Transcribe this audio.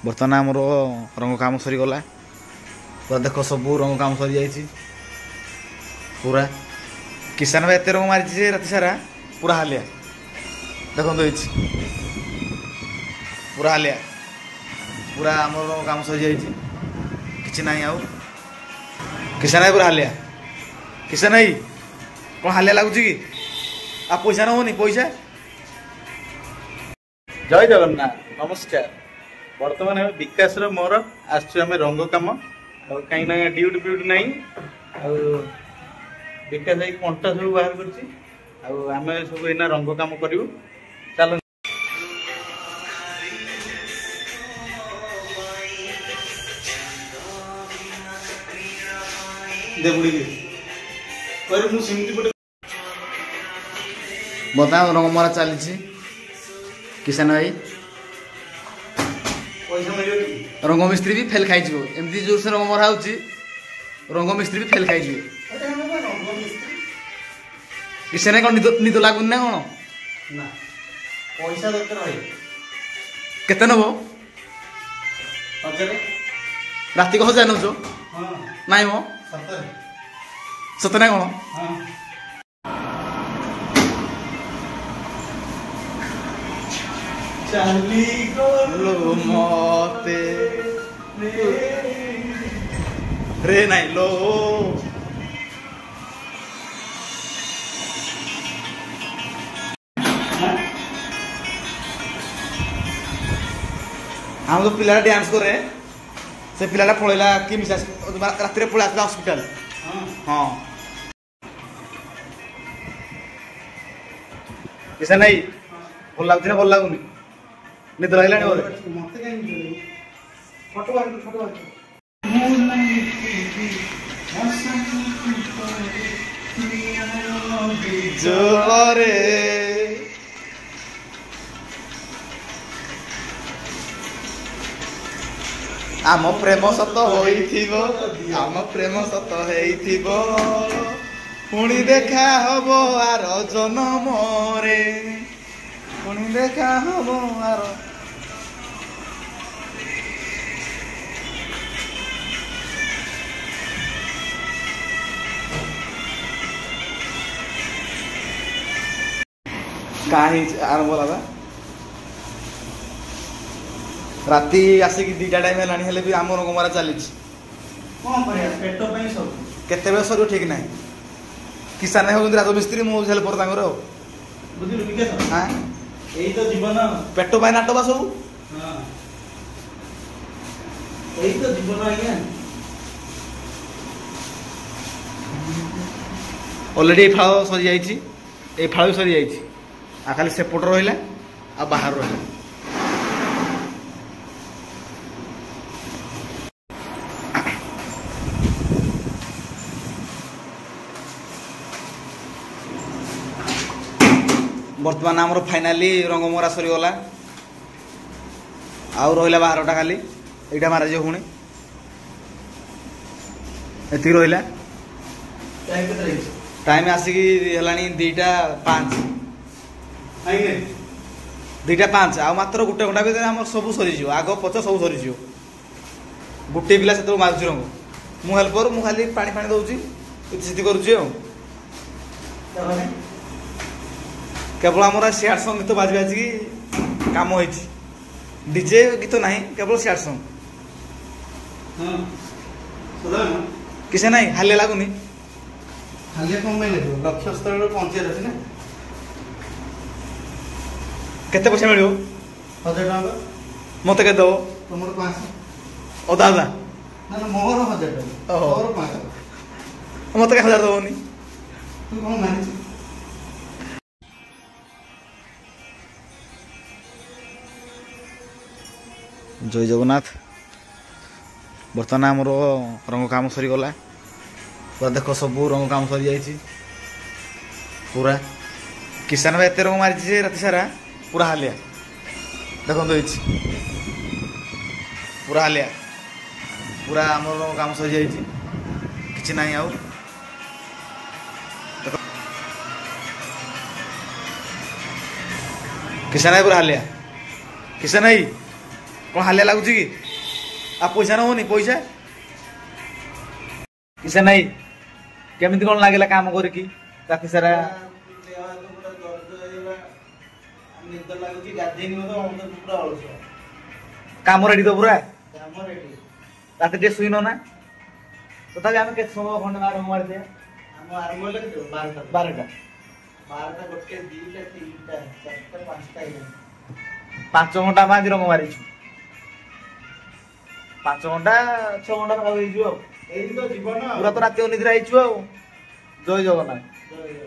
बर्तमान आमर रंग काम सरीगला पूरा देख सब रंग काम सरी जाइए पूरा किसान भाई एत रंग मारी राति सारा पूरा हालिया देखते पूरा हालिया पूरा आमर रंग काम सरी जाइए कि ना आउ किसान भाई पूरा हालिया किसान भाई कौन हालिया लगुच कि आ पैसा नौनी पैसा जय जगन्नाथ नमस्कार। बर्तमान विकास मोर आम रंग कम कहीं ड्यूटी फ्यूटी ना विकास भाई कंटा सब बाहर कर सब एना रंग कम करूँ चल बता रंग मरा चली किसान भाई रंग मिस्त्री भी फेल खाई एमती जोर से रंग मरा रंग मिस्त्री भी फेल खाई किसान कौन निद लगुन ना कौन पैसा दरकार भाई केते नब राति को 1000 नौ नाई मो सतना कौन चाली लो मते रे नाई लो हम तो पिला डांस करे से पिला पळेला कि मिसा रात्रि पळे आसला हॉस्पिटल हाँ किसान नहीं भल लगुच भल लगुनि निद लगे जोरे आम प्रेम सत होइथिबो आम प्रेम सत होइथिबो पुणी देखा हब आर जन्म रे पुणी देखा हब आर कहीं आरंभ लगा राति आसिक 2टा टाइम है भी आम रंग मारा चली पेट सब केते सर ठीक ना किसान हो राजमिस्त्री मो हेल्पर बुझिलु विकास हां एई तो जीवन पेट पाई नाटबा सब हां एई तो जीवन आज्ञा ऑलरेडी फाळ सरी जाइछि ए फाळ सरी जाइछि आ खाली सेपट रहिला आ बाहर रहिला बर्तमान आमर फाइनाली रंग मरा सरीगला आउ रहा 12टा खाली एटा मारा जो पुणी एति रहा टाइम आसिक 2:05 2:05 आ मात्र गोटे घंटा भीतर आम सब सरीज आग पच सब सरीज गोटे पिला से मारुच रंग मु हेल्पर मु खाली पानी फाणी दौची सीधी करुची केवल आम सियार सॉन्ग गीत बाजी बाजिकी काम हो डीजे गीत ना केवल सियार सॉन्ग किसी ना हालिया लगुनि हालिया कम लक्ष्य स्थल पहुंचे ना केते पैसा मिल 1000 टका मत के दब तुम 500 अधा अधा ना मोर 1000 टका मोर 500 मत के 1000 दबनी तू कौन मानिस जय जगन्नाथ बर्तमान आमर रंग काम सरीगला पूरा देख सब रंग काम सरी जाइए पूरा किसान भाई एत रंग मारी राति सारा पूरा हालिया देखते पूरा हालिया पूरा आमर रंग काम सरी जाइए कि ना आउ किसान भाई पूरा हालिया किसान भाई କ'ଣ ହାଲିଆ ଲାଗୁଛି କି ଆଉ ପଇସା ନେବନି ପଇସା କିସା ନାହିଁ କେମିତି କ'ଣ ଲାଗିଲା କାମ କରିକି ରାତି ସାରା ନିଦ ଲାଗୁଛି ଗାଧେଇନି ମୋତେ ପୁରା ଅଳସୁଆ କାମ ରେଡି ତ ପୁରା କାମ ରେଡି ରାତି ଟିକେ ଶୋଇନ ନା ତଥାପି ଆମେ କେତେ ସମୟ ଖଣ୍ଡେ ଆରମ୍ଭ ମାରିଥିବା ଆମ ଆରମ୍ଭ ହେଲେ କେତେ 12ଟା 12ଟା 1 2 3 4 5ଟା ହେଇଗଲା 5 ଘଣ୍ଟା ଆମେ ଆଜି ରଙ୍ଗ ମାରିଛୁ 5 ଘଣ୍ଟା 6 ଘଣ୍ଟା ଭାଗ ହେଇଯିବ ଆଉ ଏଇ ତ ଜୀବନ ପୁରା ତ ରାତି ଅନିଦ୍ରା ହେଇଛୁ ଆଉ ଜୟ ଜଗନ୍ନାଥ ଜୟ ଜଗନ୍ନାଥ।